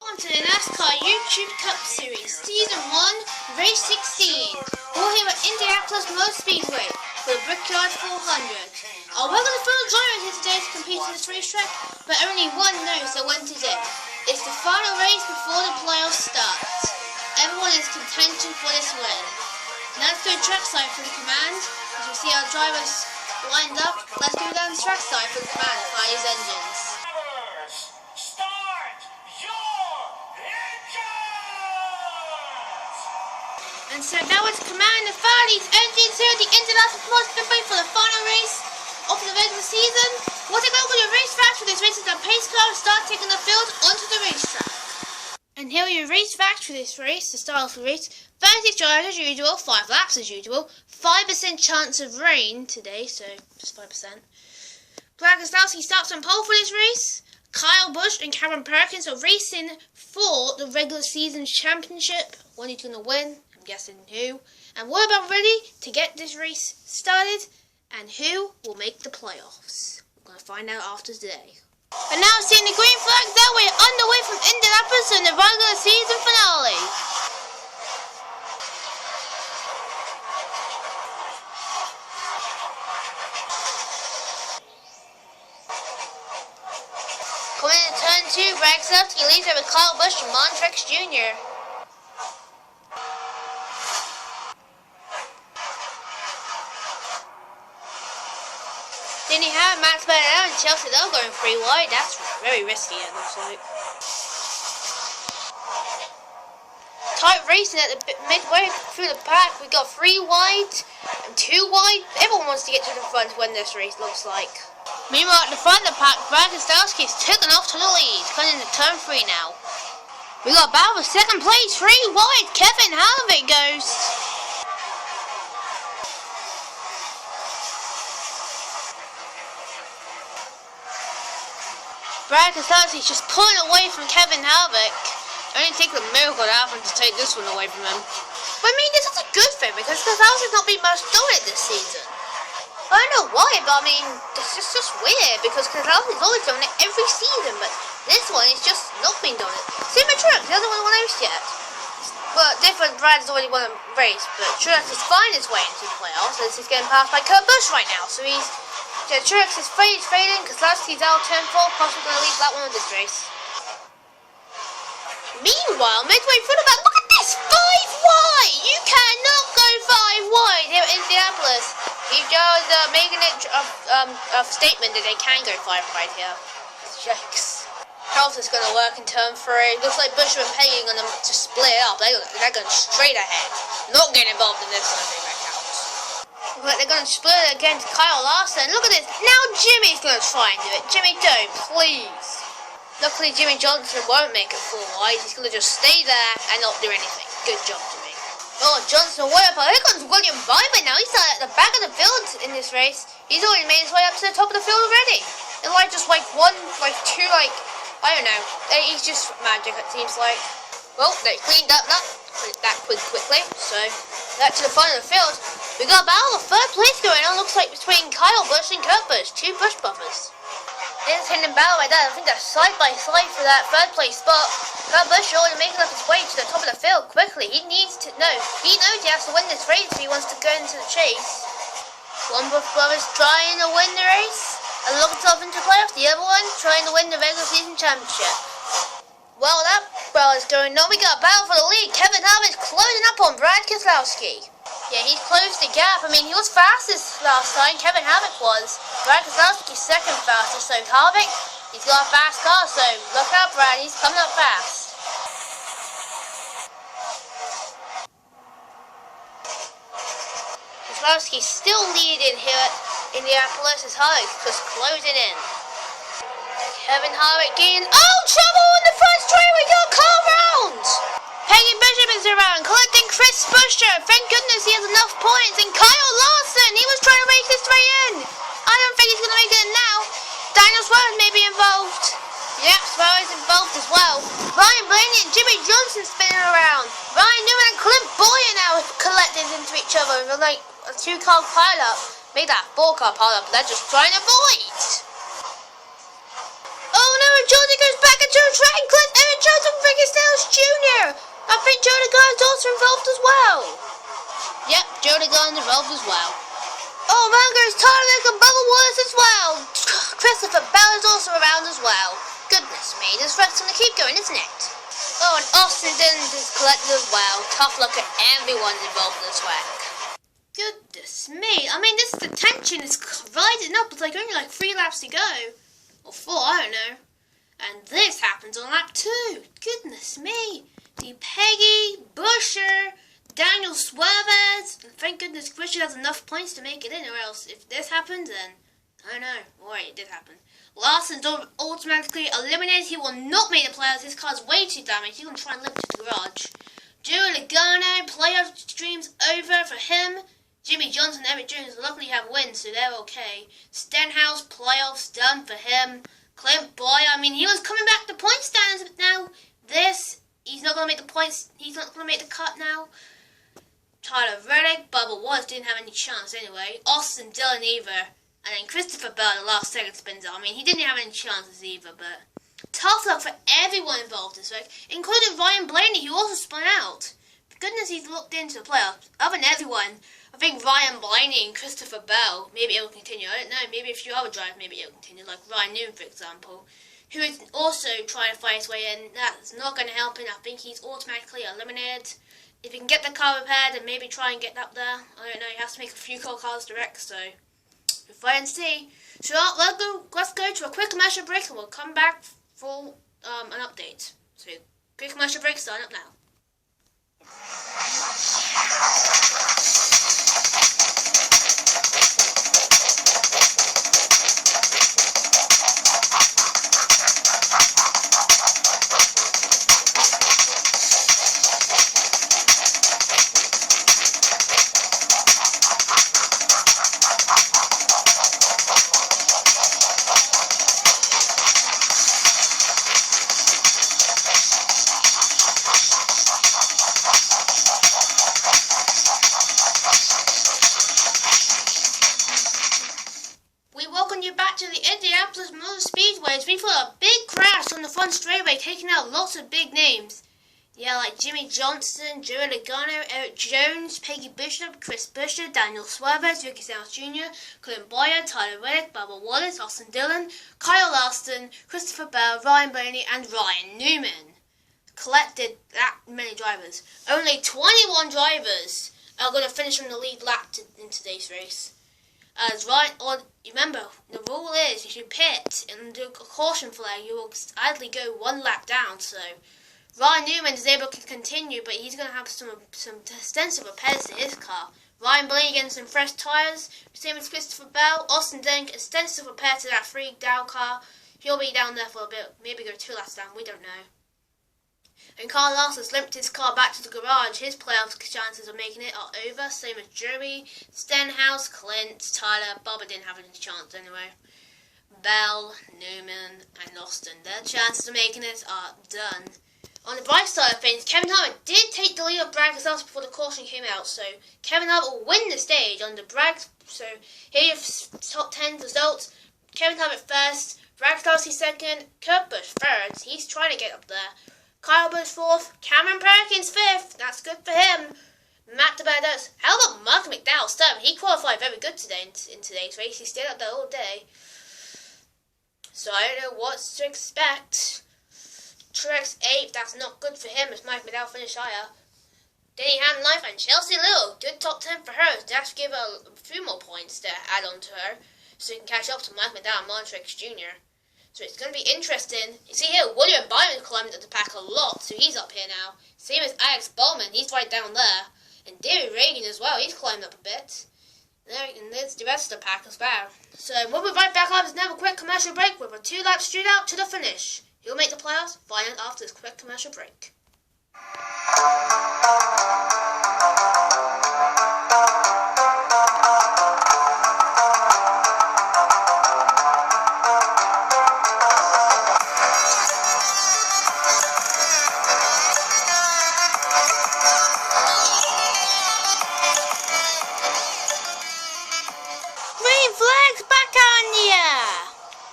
Welcome to the NASCAR YouTube Cup Series, Season 1, Race 16. We're here at Indianapolis Motor Speedway for the Brickyard 400. Our regular full drivers here today to compete in this racetrack, but only one knows their win today. It's the final race before the playoffs start. Everyone is contention for this win. Now let's go trackside for the command. As we see our drivers lined up, let's go down the trackside for the command and fire his engines. And so now it's command to fire these engines here at the Indianapolis Motor Speedway for the final race of the regular season. We'll take a look at the race facts for this race as the pace car will start taking the field onto the racetrack. And here are your race facts for this race, the start of the race. 36 drivers as usual, 5 laps as usual, 5% chance of rain today, so just 5%. Brad Keselowski starts on pole for this race. Kyle Busch and Kevin Perkins are racing for the regular season championship. One is going to win. Guessing who, and we're about ready to get this race started, and who will make the playoffs. We're going to find out after today. And now seeing the green flag there, we're underway from Indianapolis in the regular season finale. Coming into turn 2, Brad Keselowski leads over Kyle Busch and Montrex Jr. Then you have Max Bennett and Chelsea Dell going 3 wide. That's very risky, it looks like. Tight racing at the midway through the pack. We got 3 wide and 2 wide. Everyone wants to get to the front when this race looks like. Meanwhile, at the front of the pack, Brad Keselowski is taken off to the lead. Coming into turn 3 now. We got a battle for second place. 3 wide. Kevin Harvick goes. Brad Keselowski is just pulling away from Kevin Harvick. It only takes a miracle to happen to take this one away from him. But I mean, this is a good thing because Keselowski's not been much dominant this season. I don't know why, but I mean, it's just weird because Keselowski's always dominant every season, but this one is just not been dominant. Same with Truex, he hasn't won one race yet. Well, different, Brad's already won a race, but Truex is finding his way into the playoffs as he's getting passed by Kurt Busch right now, so he's... Yeah, Truex is fading, Keselowski's out 10-4, possibly going to lead that one of this race. Meanwhile, midway through the back, look at this! 5 wide! You cannot go 5 wide here at Indianapolis. These guys are making it a statement that they can go 5 wide here. Yikes. How else is going to work in turn 3? Looks like Busch and Peggy are going to split it up. They're going straight ahead. Not getting involved in this one, I think that counts. But they're going to split it against Kyle Larson. Look at this. Now Jimmy's going to try and do it. Jimmy, don't, please. Luckily, Jimmy Johnson won't make it 4 wide. He's going to just stay there and not do anything. Good job, Jimmy. Oh, Johnson way up. Here comes William Byron now. He's at the back of the field in this race. He's already made his way up to the top of the field already. And just like 2, I don't know. He's just magic, it seems like. Well, they cleaned up that quickly. So, back to the front of the field. We got a battle of 3rd place going on, looks like between Kyle Busch and Kurt Busch, 2 Busch brothers. Independent battle right there, I think they're side by side for that 3rd place spot. Kurt Busch already making up his way to the top of the field quickly. He knows he has to win this race if he wants to go into the chase. One Busch brother's trying to win the race and look himself into the playoffs, the other one trying to win the regular season championship. Well, that battle is going on. We got a battle for the lead. Kevin Harvick closing up on Brad Keselowski. Yeah, he's closed the gap. I mean, he was fastest last time. Kevin Harvick was. Brad Keselowski's 2nd fastest. So Harvick, he's got a fast car. So look out, Brad. He's coming up fast. Keselowski's still leading here at Indianapolis as Harvick just closing in. Kevin Harvick getting... Oh, trouble in the front straight. We got a car round. Peggy Bishop is around, collecting Chris Buescher. Thank goodness he has enough points. And Kyle Larson, he was trying to race his way in. I don't think he's going to make it in now. Daniel Suarez may be involved. Yep, Suarez involved as well. Ryan Blaney and Jimmy Johnson spinning around. Ryan Newman and Clint Boyer now collected into each other. They're like a 2-car pile-up. Make that 4-car pile-up, but they're just trying to avoid. Oh no, Johnson goes back into the track and Clint Johnson I think Joe DeGarne's also involved as well. Yep, Joe DeGarne's involved as well. Oh, man, goes Tyler and Bubba Wallace as well. Christopher Bell is also around as well. Goodness me, this wreck's gonna keep going, isn't it? Oh, and Austin Dillon is collected as well. Tough luck at everyone's involved in this wreck. Goodness me, I mean, the tension is rising up. It's like only like 3 laps to go. Or 4, I don't know. And this happens on lap 2. Goodness me. The Peggy, Busher, Daniel Suarez, and thank goodness Christian has enough points to make it in, or else if this happens, then I don't know. Alright, it did happen. Larson's automatically eliminated. He will not make the playoffs. His car's way too damaged. He's going to try and limp to the garage. Joe Logano, playoff streams over for him. Jimmy Johnson and Eric Jones luckily have wins, so they're okay. Stenhouse, playoffs done for him. Clint Boyer, I mean, he was coming back to point stands, but now he's not going to make the points. He's not going to make the cut now. Tyler Reddick, Bubba Wallace didn't have any chance anyway. Austin Dillon either. And then Christopher Bell, the last second spins out. I mean, he didn't have any chances either, but tough luck for everyone involved this week, including Ryan Blaney, who also spun out. For goodness, he's looked into the playoffs. Other than everyone, I think Ryan Blaney and Christopher Bell, maybe it will continue. I don't know, maybe a few other drivers, maybe it will continue, like Ryan Newman, for example, who is also trying to fight his way in. That's not going to help him. I think he's automatically eliminated. If he can get the car repaired and maybe try and get up there, I don't know, he has to make a few cars direct, so we'll wait and see. So let's go to a quick commercial break and we'll come back for an update. So quick commercial break starting up now. We fought a big crash on the front straightaway, taking out lots of big names. Yeah, like Jimmy Johnson, Joey Logano, Eric Jones, Peggy Bishop, Chris Busher, Daniel Suarez, Ricky Stenhouse Jr., Clint Boyer, Tyler Reddick, Bubba Wallace, Austin Dillon, Kyle Larson, Christopher Bell, Ryan Blaney, and Ryan Newman. Collected that many drivers. Only 21 drivers are going to finish on the lead lap in today's race. As remember, the rule is if you pit and do a caution flag, you will idly go 1 lap down. So Ryan Newman is able to continue, but he's going to have some extensive repairs to his car. Ryan Blaney getting some fresh tyres. Same as Christopher Bell. Austin Dillon, extensive repair to that freak down car. He'll be down there for a bit, maybe go 2 laps down. We don't know. And Carl Larson's limped his car back to the garage. His playoff chances of making it are over. Same as Joey, Stenhouse, Clint, Tyler. Bubba didn't have any chance anyway. Bell, Newman, and Austin. Their chances of making it are done. On the bright side of things, Kevin Harvick did take the lead of Bragg results before the caution came out. So Kevin Harvick will win the stage on the Bragg. So here are top 10 results. Kevin Harvick first. Bragg Darcy second. Kurt Busch third. He's trying to get up there. Kyle Busch 4th, Cameron Perkins 5th, that's good for him. Matt DeBardos, how about Mark McDowell 7th? He qualified very good today in today's race, he stayed up there all day. So I don't know what to expect. Truex 8th, that's not good for him as Mike McDowell finished higher. Denny Hamlin 9th and Chelsea Little, good top 10 for her. That's give her a few more points to add on to her so he can catch up to Mike McDowell and Martin Truex Jr. So it's going to be interesting. You see here, William Byron climbed up the pack a lot, so he's up here now. Same as Alex Bowman, he's right down there. And David Reagan as well, he's climbed up a bit. And there's the rest of the pack as well. So we'll be right back after this another quick commercial break with a 2-lap shootout to the finish. Who'll make the playoffs? Find out after this quick commercial break.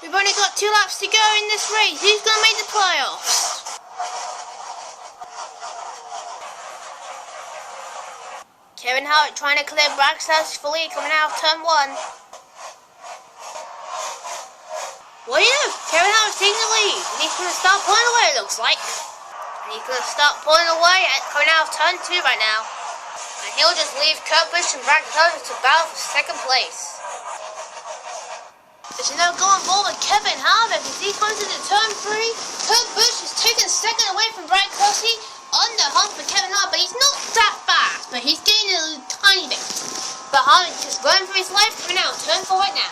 We've only got 2 laps to go in this race. Who's going to make the playoffs? Kevin Hart trying to clear Brack's house fully, coming out of turn 1. Well, you know, Kevin Hart's taking the lead, and he's going to start pulling away, it looks like. And he's going to start pulling away and coming out of turn 2 right now. And he'll just leave Kurt Busch and Brack Hart to battle for 2nd place. But you know, going forward, Kevin Harvick, as he comes into turn 3, Kurt Busch is taking 2nd away from Brad Kersey on the hump for Kevin Hart, but he's not that fast, but he's getting a tiny bit. But Harvick just running for his life, coming out turn 4 right now.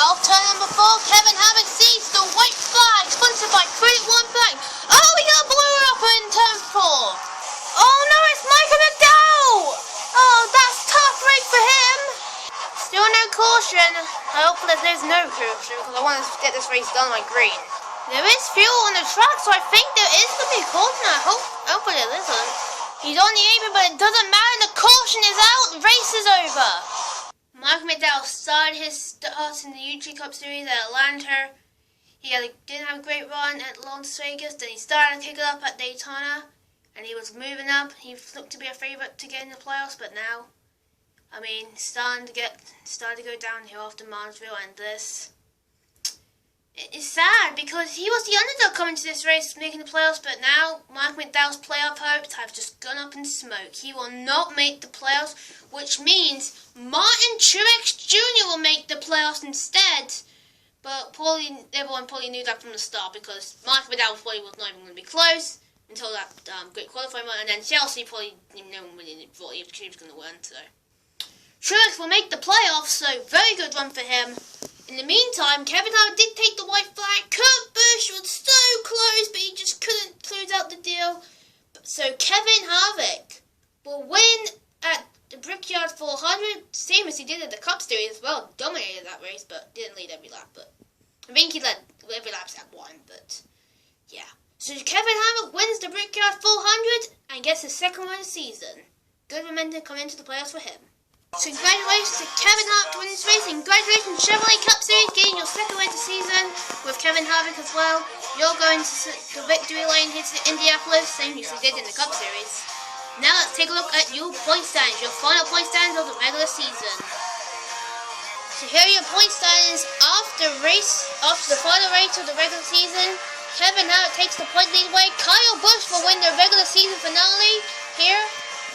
Off turn number 4, Kevin Harvick sees the white flag, sponsored by Credit One Bank. Oh, we got a blower up in turn 4. Oh no, it's Michael McDowell. Oh, that's tough race for him. Still no caution. I hope that there's no caution because I want to get this race done like green. There is fuel on the track, so I think there is going to be a caution. Hopefully there isn't. He's on the apron, but it doesn't matter. The caution is out. The race is over. Michael McDowell started his starts in the YouTube Cup Series at Atlanta. He didn't have a great run at Las Vegas. Then he started to kick it up at Daytona, and he was moving up. He looked to be a favorite to get in the playoffs, but now, I mean, started to go downhill after Martinsville, and this. It's sad because he was the underdog coming to this race, making the playoffs, but now Michael McDowell's playoff hopes have just gone up in smoke. He will not make the playoffs, which means Martin Truex Jr. will make the playoffs instead. But everyone probably knew that from the start because Michael McDowell probably was not even going to be close until that great qualifying run, and then Chelsea probably no one really thought he was going to win. So Truex will make the playoffs, so very good run for him. In the meantime, Kevin Hart did take the white flag. Kurt Busch was so close, but he just couldn't close out the deal. So Kevin Harvick will win at the Brickyard 400, same as he did at the Cup Series as well. Dominated that race, but didn't lead every lap. But I think he led every lap except one. But yeah, so Kevin Harvick wins the Brickyard 400 and gets his 2nd win of the season. Good momentum coming into the playoffs for him. So congratulations to Kevin Hart to win this race, and congratulations Chevrolet Cup Series getting your 2nd win of the season with Kevin Harvick as well. You're going to the victory lane here to Indianapolis, same as you did in the Cup Series. Now let's take a look at your point standings, your final point standings of the regular season. So here are your point standings after the final race of the regular season. Kevin Hart takes the point lead away. Kyle Busch will win the regular season finale here.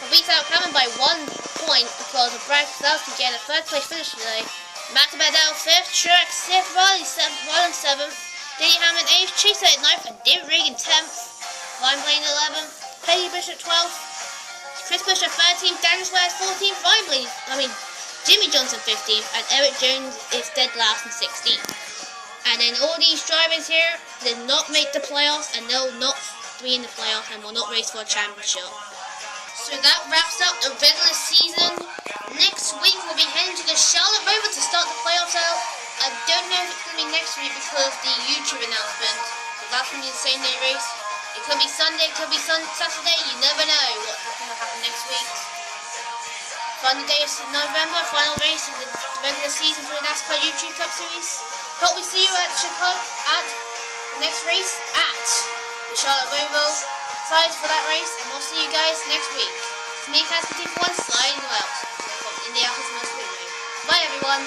He beats out Kevin by 1 point because of Brad Keselowski getting a 3rd place finish today. Matt McDowell 5th, Truex 6th, Riley 7th, Denny Hamlin 8th, Chase at 9th, and David Regan 10th, Ryan Blaney 11th, Peggy Bishop 12th, Chris Buescher 13th, Daniel Suarez 14th, Jimmy Johnson 15th, and Eric Jones is dead last in 16th. And then all these drivers here did not make the playoffs, and they'll not be in the playoffs and will not race for a championship. So that wraps up the regular season. Next week we'll be heading to the Charlotte Rover to start the playoffs out. I don't know if it's going to be next week because of the YouTube announcement. So that's going to be the same day race. It could be Sunday, it could be Saturday. You never know what's going to happen next week. Final day of November, final race of the regular season for the NASCAR YouTube Cup Series. Hope we see you at Chicago at the next race at the Charlotte Rover. Excited for that race, and we'll see you guys next week. It's me, Casper T1, signing you out from Indianapolis Motor Speedway. Bye, everyone.